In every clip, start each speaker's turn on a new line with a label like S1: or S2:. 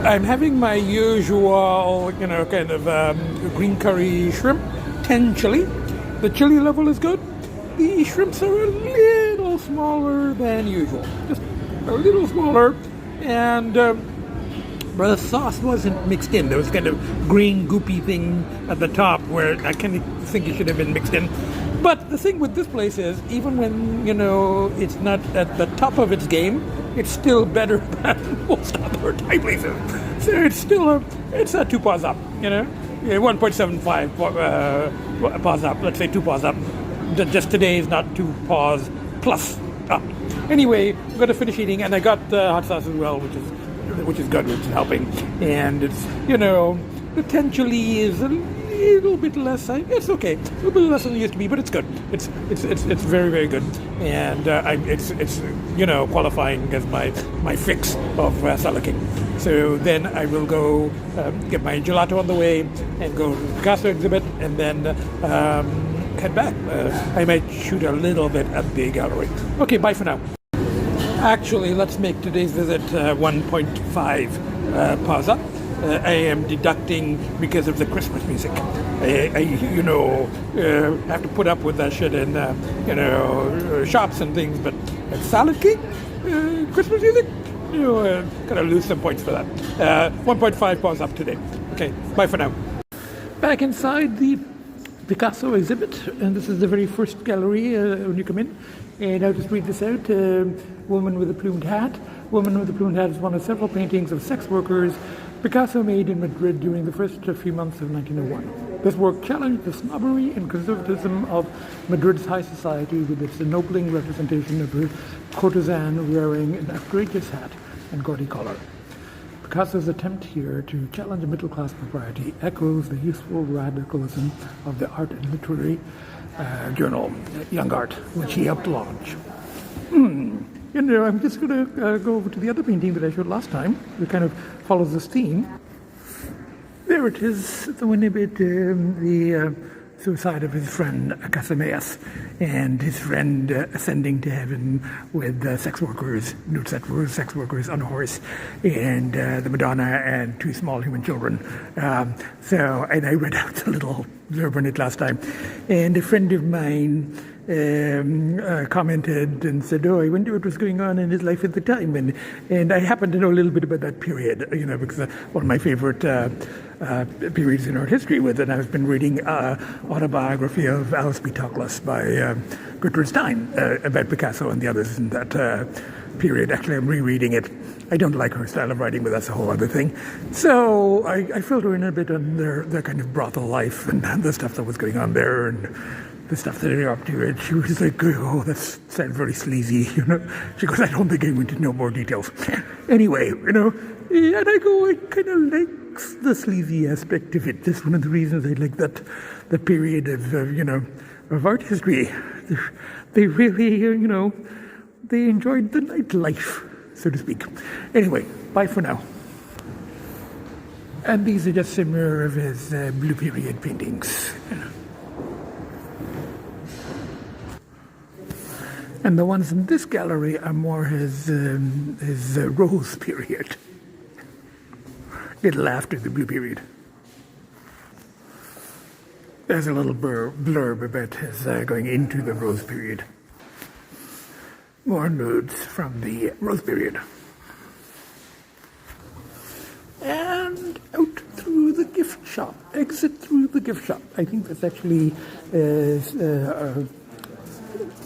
S1: I'm having my usual, kind of green curry shrimp, 10 chili. The chili level is good. The shrimps are a little smaller than usual, just a little smaller, and but the sauce wasn't mixed in. There was kind of green goopy thing at the top where I kind of think it should have been mixed in. But the thing with this place is, even when, it's not at the top of its game, it's still better than most other Thai places. So it's still it's a 2 paws up, 1.75 paws up, let's say 2 paws up. Just today is not 2 paws plus up. Anyway, I'm going to finish eating, and I got hot sauce as well, which is good, which is helping. And it's, the 10 chili is a little bit less. It's okay, a little bit less than it used to be, but it's good. It's very, very good, and it's qualifying as my fix of Salad King. So then I will go get my gelato on the way and go to the Picasso exhibit, and then head back. I might shoot a little bit at the gallery. Okay, bye for now. Actually, let's make today's visit 1.5 paws up. I am deducting because of the Christmas music. I have to put up with that shit in, shops and things, but at Salad King, Christmas music, gotta lose some points for that. 1.5 paws up today. Okay, bye for now. Back inside the Picasso exhibit, and this is the very first gallery when you come in. And I'll just read this out. Woman with a plumed hat. Woman with a plumed hat is one of several paintings of sex workers Picasso made in Madrid during the first few months of 1901. This work challenged the snobbery and conservatism of Madrid's high society with its ennobling representation of a courtesan wearing an outrageous hat and gaudy collar. Picasso's attempt here to challenge middle-class propriety echoes the useful radicalism of the art and literary journal, Young Art, which he helped launch. I'm just going to go over to the other painting that I showed last time. It kind of follows this theme. There it is, the one about the suicide of his friend Casameas, and his friend ascending to heaven with sex workers, nude sex workers on a horse, and the Madonna and 2 small human children. And I read out a little blurb on it last time, and a friend of mine commented and said, I wonder what was going on in his life at the time, and I happen to know a little bit about that period, because one of my favorite periods in art history with it. I've been reading autobiography of Alice B. Toklas by Gertrude Stein about Picasso and the others in that period. Actually, I'm rereading it. I don't like her style of writing, but that's a whole other thing. So I filter in a bit on their kind of brothel life and the stuff that was going on there and the stuff that they're up to. And she was like, that sounds very sleazy, She goes, I don't think I'm going to know more details. Anyway, and I kind of like the sleazy aspect of it. That's one of the reasons I like the period of art history. They really, they enjoyed the nightlife, so to speak. Anyway, bye for now. And these are just some more of his blue period paintings. And the ones in this gallery are more his rose period. Little after the blue period. There's a little blurb about his going into the rose period. More nudes from the rose period. And out through the gift shop. Exit through the gift shop. I think that's actually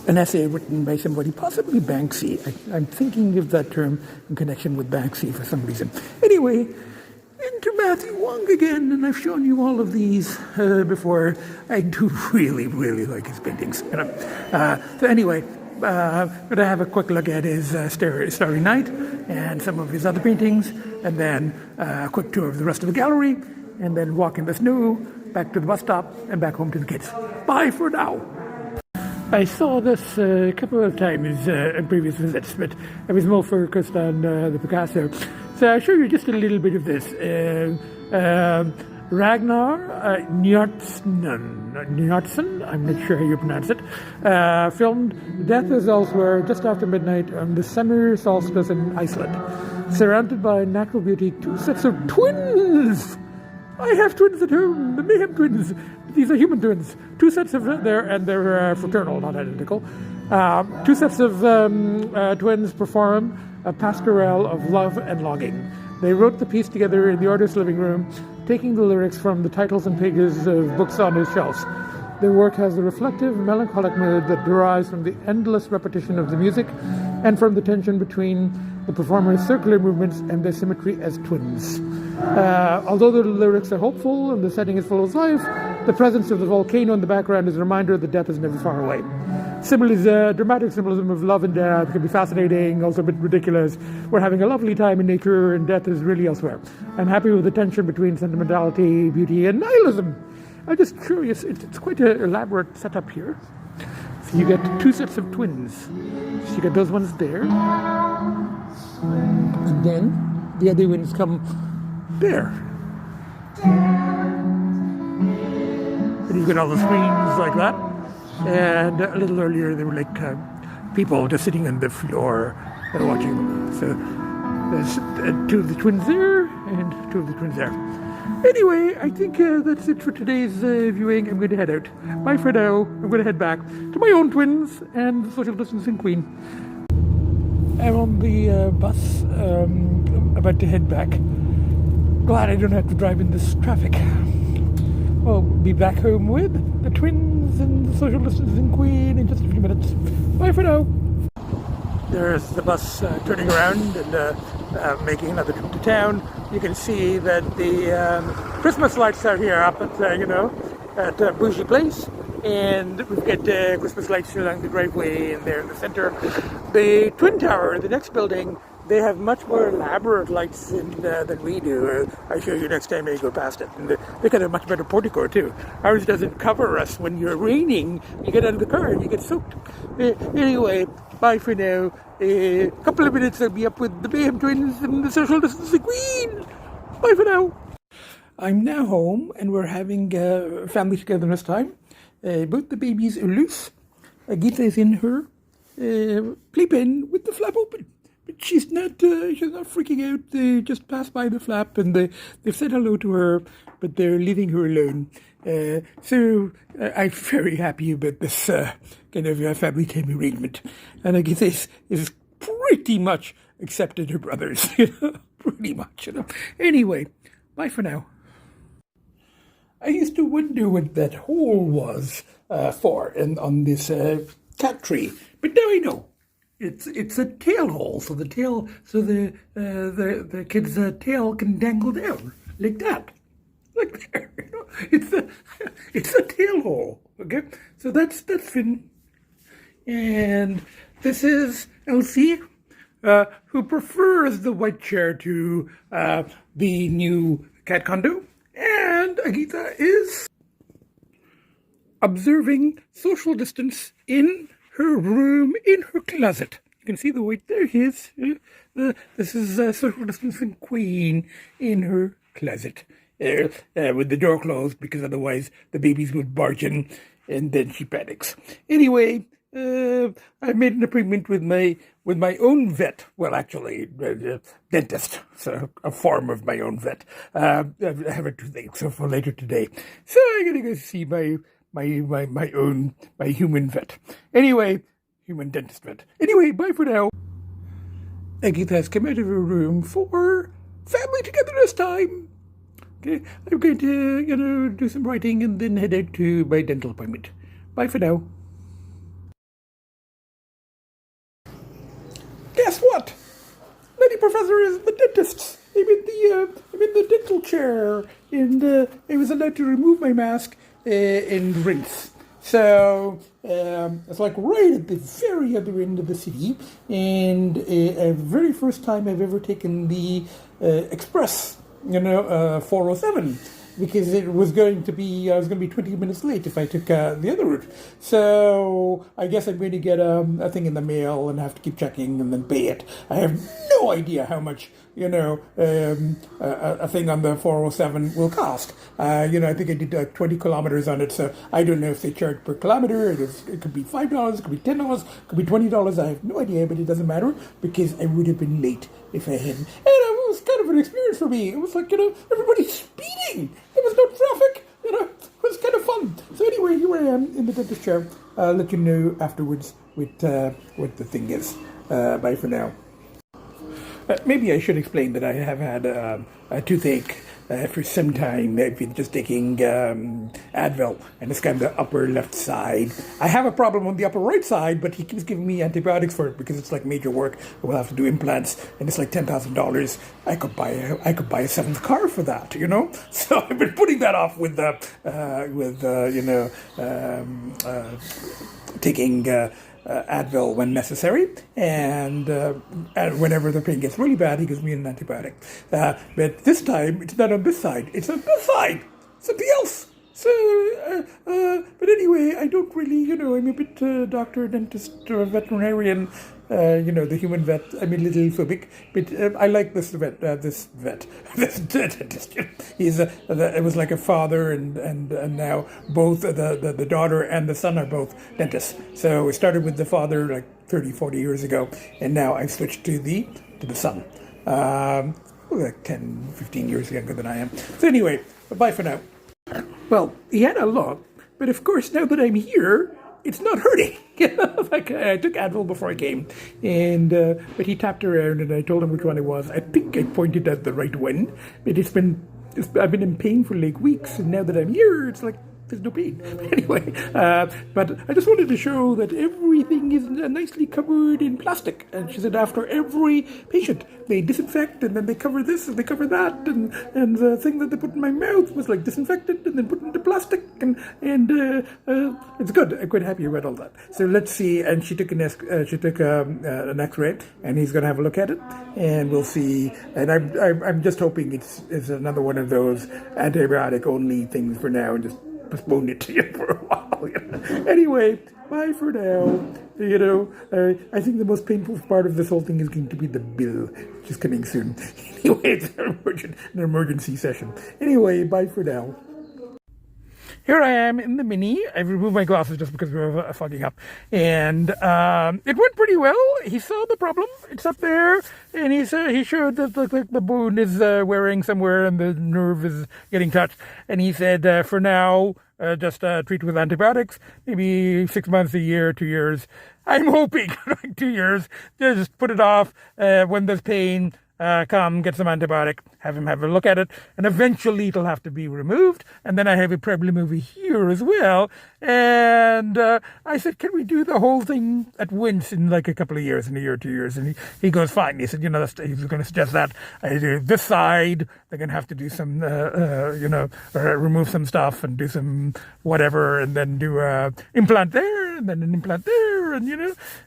S1: an essay written by somebody, possibly Banksy. I'm thinking of that term in connection with Banksy for some reason. Anyway, into Matthew Wong again, and I've shown you all of these before. I do really, really like his paintings. So anyway, I'm going to have a quick look at his Starry Night and some of his other paintings, and then a quick tour of the rest of the gallery, and then walk in the snow, back to the bus stop, and back home to the kids. Bye for now. I saw this a couple of times in previous visits, but I was more focused on the Picasso. So I'll show you just a little bit of this. Ragnar Kjartansson, I'm not sure how you pronounce it, filmed Death is Elsewhere just after midnight on the summer solstice in Iceland. Surrounded by natural beauty, two sets of twins. I have twins at home, the Mayhem Twins. These are human twins. Two sets of they're fraternal, not identical. Two sets of twins perform a pastorale of love and longing. They wrote the piece together in the artist's living room, taking the lyrics from the titles and pages of books on his shelves. Their work has a reflective, melancholic mood that derives from the endless repetition of the music and from the tension between the performers' circular movements and their symmetry as twins. Although the lyrics are hopeful and the setting is full of life, the presence of the volcano in the background is a reminder that death is never far away. Dramatic symbolism of love and death can be fascinating, also a bit ridiculous. We're having a lovely time in nature and death is really elsewhere. I'm happy with the tension between sentimentality, beauty, and nihilism. I'm just curious, it's quite an elaborate setup here. So you get two sets of twins. So you get those ones there. And then the other ones come there. And you get all the screens like that. And a little earlier they were like people just sitting on the floor watching them. So there's two of the twins there and two of the twins there. Anyway, I think that's it for today's viewing. I'm going to head out. Bye for now. I'm going to head back to my own twins and the social distancing queen. I'm on the bus, about to head back. Glad I don't have to drive in this traffic. I'll be back home with the twins and the social distancing queen in just a few minutes. Bye for now. There's the bus turning around and making another trip to town. You can see that the Christmas lights are here up at, at Bougie Place. And we've got Christmas lights along the driveway and there in the center. The Twin Tower, the next building, they have much more elaborate lights than we do. I'll show you next time I go past it. And they got a much better portico too. Ours doesn't cover us when you're raining. You get out of the car and you get soaked. Anyway, bye for now. A couple of minutes I'll be up with the Mayhem Twins and the social distancing queen. Bye for now. I'm now home and we're having family togetherness time. Both the babies are loose. Gita is in her playpen with the flap open. But she's not freaking out. They just passed by the flap and they've said hello to her, but they're leaving her alone. So I'm very happy about this kind of family time arrangement. And I guess is pretty much accepted her brothers, pretty much. Anyway, bye for now. I used to wonder what that hole was for on this cat tree, but now I know. It's a tail hole, so the kid's tail can dangle down like that, like there. It's a tail hole. Okay, so that's Finn, and this is Elsie, who prefers the white chair to the new cat condo, and Agita is observing social distance in her room, in her closet. You can see the white there. He is. This is social distancing queen in her closet with the door closed because otherwise the babies would barge in and then she panics. Anyway, I made an appointment with my own vet. Well, actually, dentist. So a form of my own vet. I have a toothache, so for later today. So I'm gonna go see my human vet. Anyway, human dentist vet. Anyway, bye for now. Agita has come out of her room for family togetherness time. Okay, I'm going to, do some writing and then head out to my dental appointment. Bye for now. Guess what? Lady Professor is the dentist. I'm in the dental chair, and I was allowed to remove my mask and rinse. So it's like right at the very other end of the city, and the very first time I've ever taken the express, 407. because I was going to be 20 minutes late if I took the other route. So I guess I'm going to get a thing in the mail and have to keep checking and then pay it. I have no idea how much a thing on the 407 will cost. I think I did 20 kilometers on it, so I don't know if they charge per kilometer. It could be $5, it could be $10, it could be $20. I have no idea, but it doesn't matter because I would have been late if I hadn't. And it was kind of an experience for me. It was like, everybody's speeding. There was no traffic. It was kind of fun. So anyway, here I am in the dentist chair. I'll let you know afterwards what the thing is. Bye for now. Maybe I should explain that I have had a toothache for some time. I've been just taking Advil, and it's kind of the upper left side. I have a problem on the upper right side, but he keeps giving me antibiotics for it because it's like major work. We'll have to do implants, and it's like $10,000. I could buy a seventh car for that, So I've been putting that off with taking Advil when necessary, and whenever the pain gets really bad, he gives me an antibiotic. But this time, it's not on this side; it's on this side. Something else. So, but anyway, I don't really, I'm a bit doctor, dentist, or veterinarian. The human vet. I'm a little phobic, but I like this dentist. He's it was like a father, and now both the daughter and the son are both dentists. So we started with the father like 30, 40 years ago, and now I've switched to the son. Like 10, 15 years younger than I am. So anyway, bye for now. Well, he had a lot, but of course now that I'm here, it's not hurting. Like I took Advil before I came, and but he tapped around, and I told him which one it was. I think I pointed at the right one, but I've been in pain for like weeks, and now that I'm here, it's like there's no pain. Anyway, but I just wanted to show that everything is nicely covered in plastic. And she said after every patient, they disinfect, and then they cover this and they cover that, and the thing that they put in my mouth was like disinfected and then put into plastic, and it's good. I'm quite happy about all that. So let's see. And she took an X-ray, and he's going to have a look at it, and we'll see. And I'm just hoping it's another one of those antibiotic only things for now, and just postponed it to you for a while. Anyway, bye for now. I think the most painful part of this whole thing is going to be the bill, which is coming soon. Anyway, it's an emergency session. Anyway, bye for now. Here I am in the Mini. I've removed my glasses just because we were fogging up. And it went pretty well. He saw the problem. It's up there. And he showed that the bone is wearing somewhere and the nerve is getting touched. And he said, for now, just treat with antibiotics. Maybe 6 months, a year, 2 years. I'm hoping 2 years. Just put it off when there's pain. Come, get some antibiotic, have him have a look at it, and eventually it'll have to be removed. And then I have a problem over here as well. And I said, can we do the whole thing at once in like a couple of years, in a year or 2 years? And he goes, fine. He said, he's going to suggest that. I do this side. They're going to have to do some, remove some stuff and do some whatever, and then do implant there, and then an implant there, and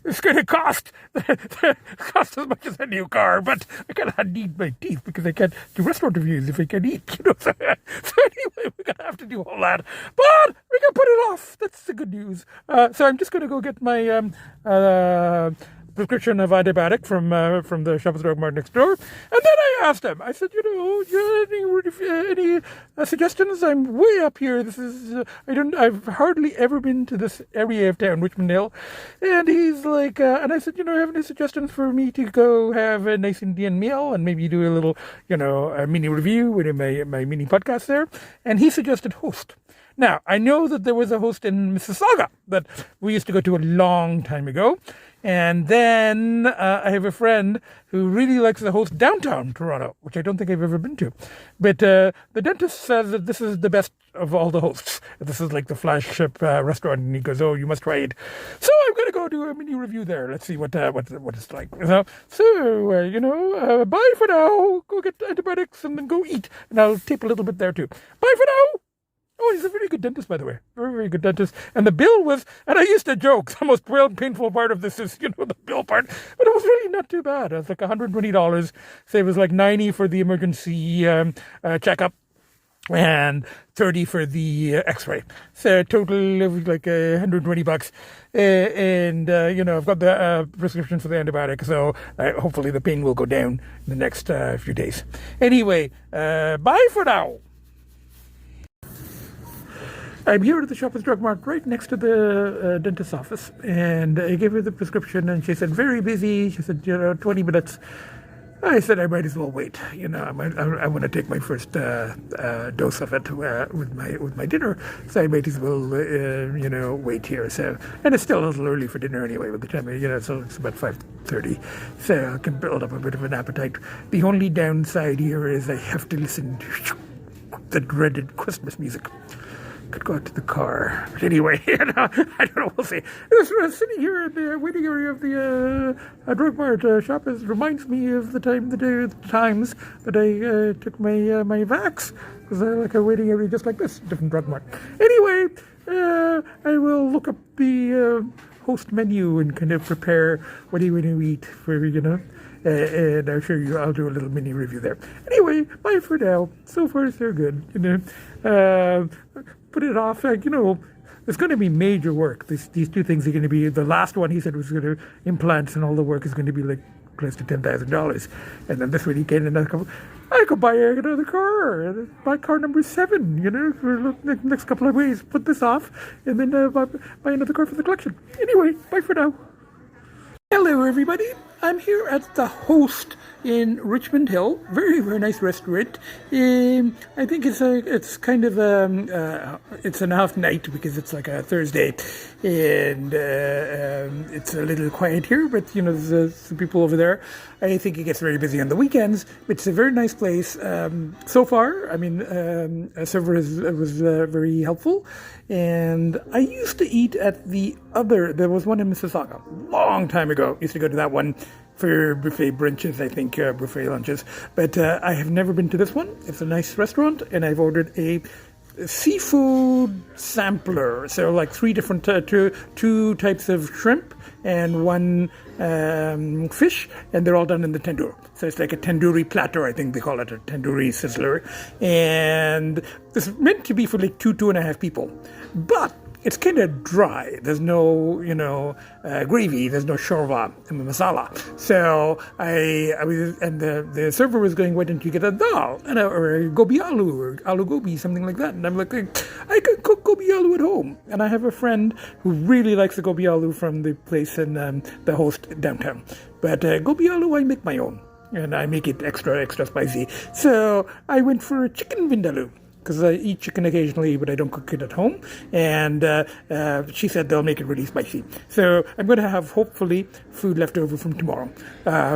S1: it's going to cost as much as a new car, but I kind of need my teeth because I can't do restaurant reviews if I can eat, So anyway, we're going to have to do all that, but we can put it off. That's the good news. So I'm just going to go get my prescription of antibiotic from the Shoppers Drug Mart next door, and then I asked him. I said, any suggestions? I'm way up here. This is I've hardly ever been to this area of town, Richmond Hill, and he's like, and I said, have any suggestions for me to go have a nice Indian meal and maybe do a little, a mini review with my mini podcast there, and he suggested Host. Now, I know that there was a Host in Mississauga that we used to go to a long time ago. And then I have a friend who really likes the Host downtown Toronto, which I don't think I've ever been to. But the dentist says that this is the best of all the Hosts. This is like the flagship restaurant. And he goes, oh, you must try it. So I'm going to go do a mini review there. Let's see what it's like. So bye for now. Go get antibiotics and then go eat. And I'll tape a little bit there too. Bye for now. Oh, he's a very good dentist, by the way. Very, very good dentist. And the bill was, and I used to joke, the most painful part of this is, the bill part. But it was really not too bad. It was like $120. So it was like $90 for the emergency checkup. and 30 for the x-ray. So a total of like $120. And I've got the prescription for the antibiotic, so hopefully the pain will go down in the next few days. Anyway, bye for now. I'm here at the Shoppers Drug Mart right next to the dentist's office, and I gave her the prescription, and she said, very busy. She said, 20 minutes. I said I might as well wait. I want to take my first dose of it with my dinner, so I might as well wait here. So, and it's still a little early for dinner anyway. By the time so it's about 5:30, so I can build up a bit of an appetite. The only downside here is I have to listen to the dreaded Christmas music. Could go out to the car. But anyway, I don't know, we'll see. Sitting here in the waiting area of the drug mart shop reminds me of the times that I took my vax, because I like a waiting area just like this, different drug mart. Anyway, I will look up the host menu and kind of prepare what do you want to eat for, and I'll show you, I'll do a little mini review there. Anyway, bye for now. So far, so good, put it off, there's going to be major work. These two things are going to be, the last one he said was going to, implants and all the work is going to be like close to $10,000. And then this weekend, I could buy another car, buy car number 7, for the next couple of weeks, put this off, and then buy another car for the collection. Anyway, bye for now. Hello, everybody. I'm here at the Host in Richmond Hill. Very, very nice restaurant. I think it's kind of it's an off night because it's like a Thursday, and it's a little quiet here. But there's some people over there. I think it gets very busy on the weekends. It's a very nice place so far. I mean, a server was very helpful, and I used to eat at there was one in Mississauga long time ago. Used to go to that one for buffet brunches, I think, buffet lunches. But I have never been to this one. It's a nice restaurant, and I've ordered a seafood sampler. So like 3 different, two types of shrimp and 1 fish, and they're all done in the tandoor. So it's like a tandoori platter, I think they call it, a tandoori sizzler. And it's meant to be for like 2.5 people. But it's kind of dry. There's no, gravy. There's no shorva and masala. So I was, and the server was going, why don't you get a dal or a gobi aloo or aloo gobi, something like that? And I'm like, I could cook gobi aloo at home. And I have a friend who really likes the gobi aloo from the place in the Host downtown. But gobi aloo, I make my own, and I make it extra spicy. So I went for a chicken vindaloo, because I eat chicken occasionally, but I don't cook it at home. And she said they'll make it really spicy. So I'm going to have, hopefully, food left over from tomorrow,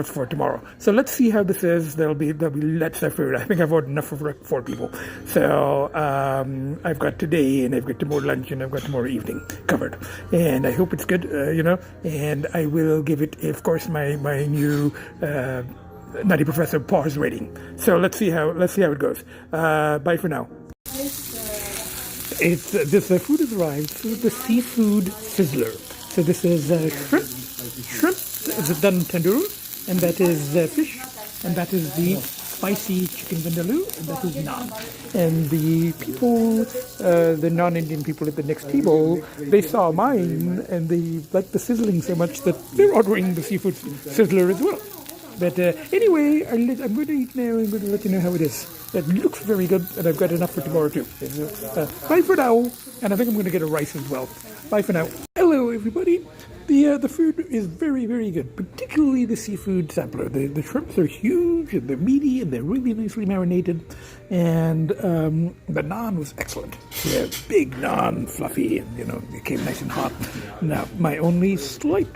S1: for tomorrow. So let's see how this is. There'll be lots of food. I think I've ordered enough for 4 people. So I've got today, and I've got tomorrow lunch, and I've got tomorrow evening covered. And I hope it's good, and I will give it, of course, my new Nutty Professor paws rating. So let's see how it goes. Bye for now. The food has arrived. This is the seafood sizzler. So this is shrimp is done in tandoor, and that is fish, and that is the spicy chicken vindaloo, and that is naan. And the people, the non-Indian people at the next table, they saw mine, and they liked the sizzling so much that they're ordering the seafood sizzler as well. But anyway, I'm going to eat now. I'm going to let you know how it is. It looks very good, and I've got enough for tomorrow too. Bye for now, and I think I'm going to get a rice as well. Bye for now. Hello, everybody. The food is very, very good, particularly the seafood sampler. The shrimps are huge, and they're meaty, and they're really nicely marinated. And the naan was excellent. Yeah, big naan, fluffy, and it came nice and hot. Now, my only slight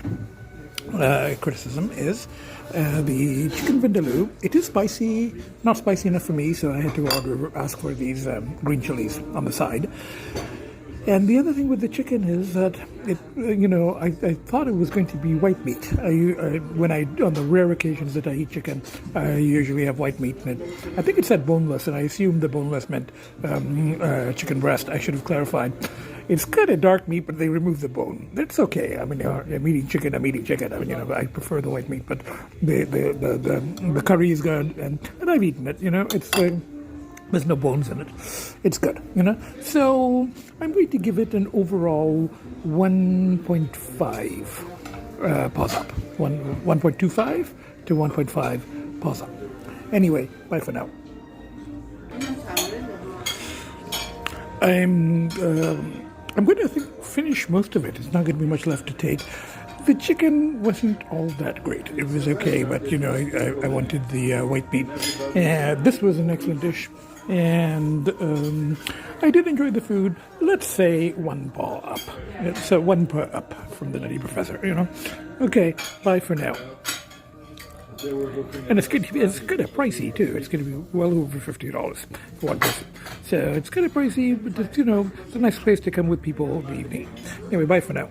S1: criticism is the chicken vindaloo. It is spicy, not spicy enough for me, so I had to ask for these green chilies on the side. And the other thing with the chicken is that it, I thought it was going to be white meat. On the rare occasions that I eat chicken, I usually have white meat in it. I think it said boneless, and I assumed the boneless meant chicken breast. I should have clarified. It's kind of dark meat, but they remove the bone. That's okay. I mean, I'm eating chicken. I mean, I prefer the white meat, but the curry is good, and I've eaten it. It's There's no bones in it. It's good, So I'm going to give it an overall 1.5 paws up. 1.25 to 1.5 paws up. Anyway, bye for now. I'm going to finish most of it. It's not going to be much left to take. The chicken wasn't all that great. It was okay, but I wanted the white meat. This was an excellent dish, and I did enjoy the food. Let's say one paw up. So one paw up from the Nutty Professor. Okay, bye for now. And it's kind of pricey too. It's going to be well over $50 for one person. So it's kind of pricey, but it's a nice place to come with people in the evening. Anyway, bye for now.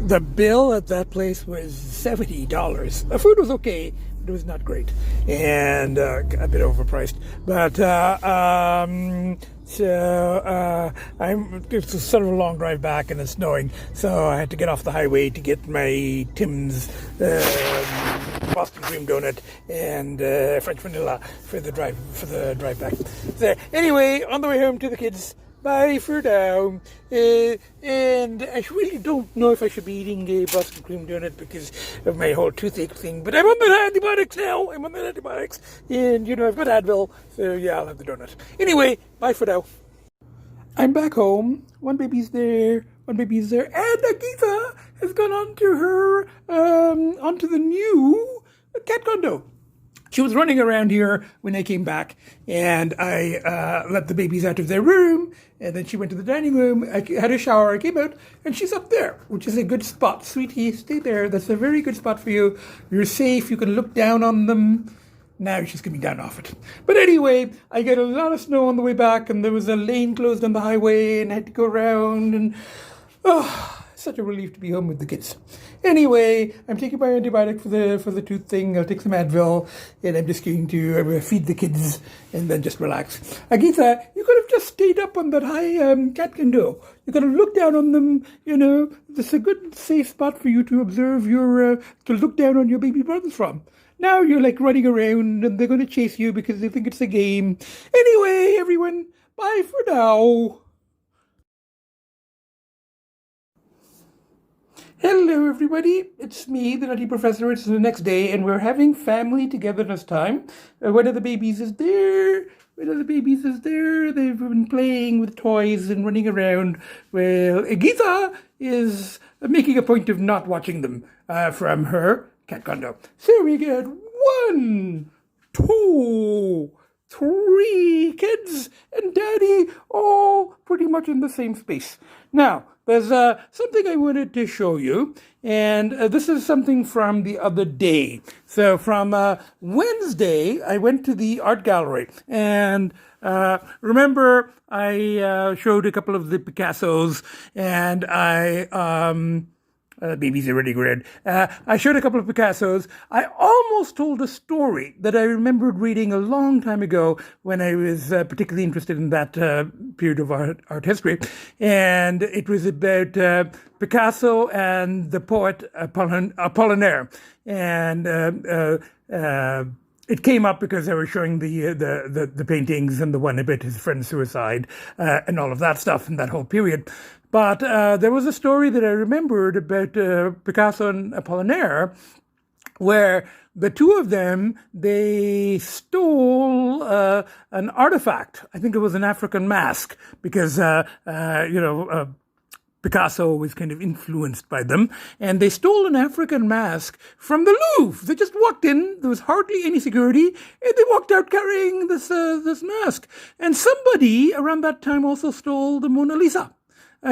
S1: The bill at that place was $70. The food was okay, but it was not great, and a bit overpriced. But it's sort of a long drive back, and it's snowing, so I had to get off the highway to get my Tim's Boston cream donut and French vanilla for the drive back. So anyway, on the way home to the kids. Bye for now. And I really don't know if I should be eating a Boston cream donut because of my whole toothache thing. But I'm on the antibiotics now. And I've got Advil. So yeah, I'll have the donut. Anyway, bye for now. I'm back home. One baby's there. And Akita has gone onto the new cat condo. She was running around here when I came back, and I let the babies out of their room, and then she went to the dining room. I had a shower, I came out, and she's up there, which is a good spot. Sweetie, stay there. That's a very good spot for you. You're safe. You can look down on them. Now she's coming down off it. But anyway, I got a lot of snow on the way back, and there was a lane closed on the highway, and I had to go around, and such a relief to be home with the kids. Anyway, I'm taking my antibiotic for the tooth thing. I'll take some Advil, and I'm just going to feed the kids and then just relax. Agitha, you could have just stayed up on that high cat condo. You could have looked down on them. This is a good, safe spot for you to observe to look down on your baby brothers from. Now you're like running around, and they're going to chase you because they think it's a game. Anyway, everyone, bye for now. Hello, everybody. It's me, the Nutty Professor. It's the next day, and we're having family togetherness time. One of the babies is there. They've been playing with toys and running around. Well, Gita is making a point of not watching them from her cat condo. So we get 1, 2, 3 kids and Daddy all pretty much in the same space. Now, there's something I wanted to show you, and this is something from the other day. So from Wednesday, I went to the art gallery, and remember I showed a couple of the Picassos, and baby's already red. I showed a couple of Picassos. I almost told a story that I remembered reading a long time ago when I was particularly interested in that period of art history. And it was about Picasso and the poet Apollinaire. And it came up because they were showing the paintings and the one about his friend's suicide and all of that stuff in that whole period. But there was a story that I remembered about Picasso and Apollinaire, where the two of them, they stole an artifact. I think it was an African mask, because Picasso was kind of influenced by them, and they stole an African mask from the Louvre. They just walked in, there was hardly any security, and they walked out carrying this mask. And somebody around that time also stole the Mona Lisa.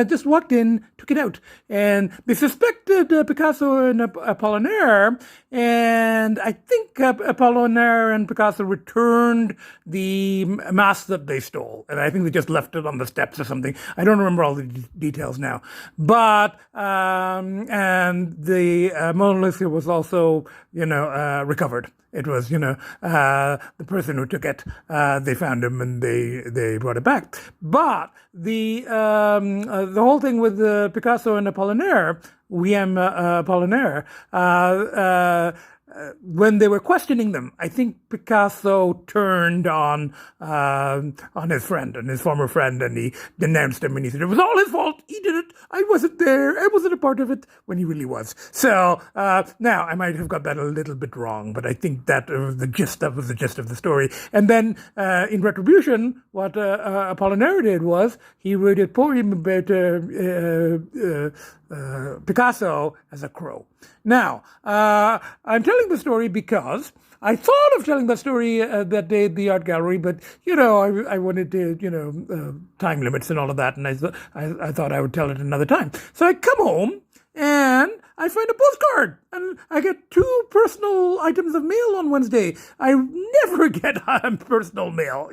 S1: Just walked in, took it out. And they suspected Picasso and Apollinaire, and I think Apollinaire and Picasso returned the mask that they stole. And I think they just left it on the steps or something. I don't remember all the details now. But, and the Mona Lisa was also, recovered. It was, the person who took it, they found him and they brought it back. But the whole thing with Picasso and Apollinaire, Apollinaire, when they were questioning them, I think Picasso turned on his friend, and his former friend, and he denounced him, and he said it was all his fault. He did it. I wasn't there. I wasn't a part of it, when he really was. So now I might have got that a little bit wrong, but I think that was the gist of the story. And then in retribution, what Apollinaire did was he wrote a poem about Picasso as a crow. Now, I'm telling the story because I thought of telling that story that day at the art gallery, but, I wanted to, time limits and all of that, and I thought I would tell it another time. So I come home, and I find a postcard, and I get 2 personal items of mail on Wednesday. I never get personal mail,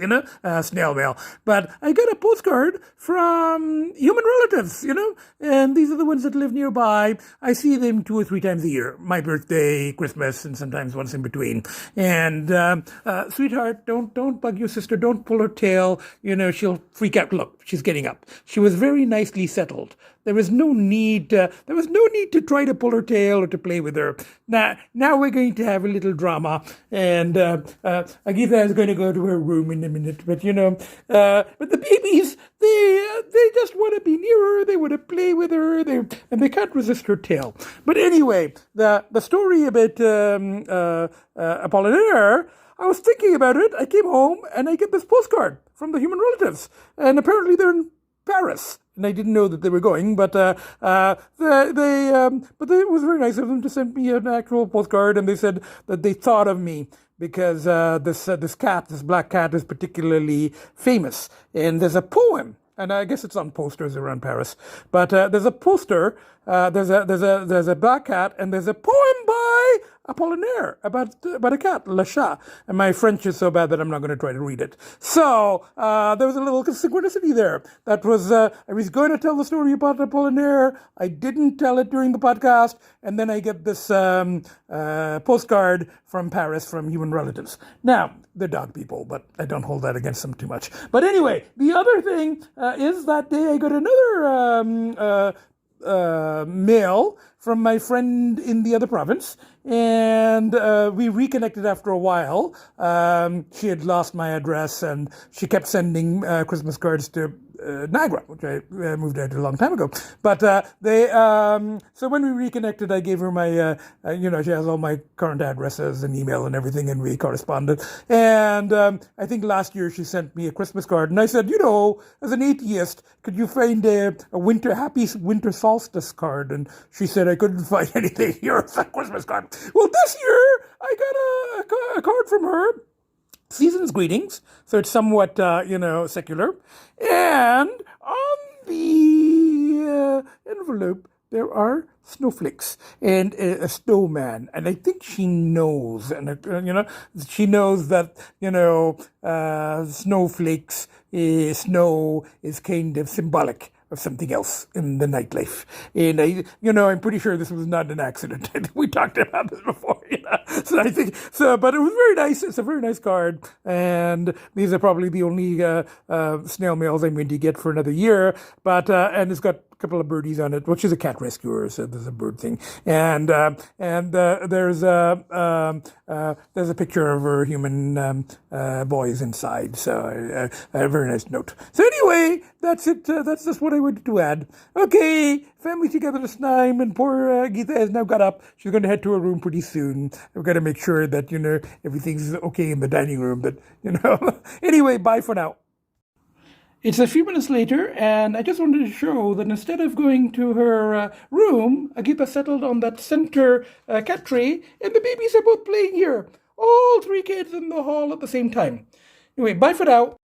S1: snail mail, but I get a postcard from human relatives, and these are the ones that live nearby. I see them 2 or 3 times a year, my birthday, Christmas, and sometimes once in between. And sweetheart, don't bug your sister, don't pull her tail, she'll freak out. Look, she's getting up. She was very nicely settled. There was no need to try to pull her tail or to play with her. Now we're going to have a little drama, and Agitha is going to go to her room in a minute. But but the babies, they just want to be near her. They want to play with her. And they can't resist her tail. But anyway, the story about Apollinaire, I was thinking about it. I came home and I get this postcard from the human relatives, and apparently they're in Paris. And I didn't know that they were going, but it was very nice of them to send me an actual postcard, and they said that they thought of me because this black cat, is particularly famous, and there's a poem, and I guess it's on posters around Paris, but there's a poster, there's a black cat, and there's a poem by Apollinaire about a cat, Le Chat. And my French is so bad that I'm not going to try to read it. So there was a little synchronicity there. That was I was going to tell the story about Apollinaire. I didn't tell it during the podcast, and then I get this postcard from Paris from human relatives. Now, they're dog people, but I don't hold that against them too much. But anyway, the other thing is that day I got another mail from my friend in the other province, and we reconnected after a while. She had lost my address, and she kept sending Christmas cards to Niagara, which I moved out to a long time ago. But so when we reconnected, I gave her my, she has all my current addresses and email and everything, and we corresponded. And I think last year she sent me a Christmas card, and I said, as an atheist, could you find a happy winter solstice card? And she said I couldn't find anything here for a Christmas card. Well, this year I got a card from her. Season's greetings, so it's somewhat, secular. And on the envelope, there are snowflakes and a snowman. And I think she knows, and she knows that, snowflakes, snow is kind of symbolic of something else in the nightlife. And I'm pretty sure this was not an accident. I think we talked about this before, So I think so, but it was very nice. It's a very nice card, and these are probably the only snail mails I'm going to get for another year. But and it's got a couple of birdies on it. Well, she's a cat rescuer, so there's a bird thing, and there's a picture of her human boys inside. So a very nice note. So anyway, that's it. That's just what I wanted to add. Okay, family togetherness time, and poor Geeta has now got up. She's going to head to her room pretty soon. We've got to make sure that everything's okay in the dining room. But anyway, bye for now. It's a few minutes later, and I just wanted to show that instead of going to her room, Agitha settled on that center cat tray, and the babies are both playing here. All 3 kids in the hall at the same time. Anyway, bye for now.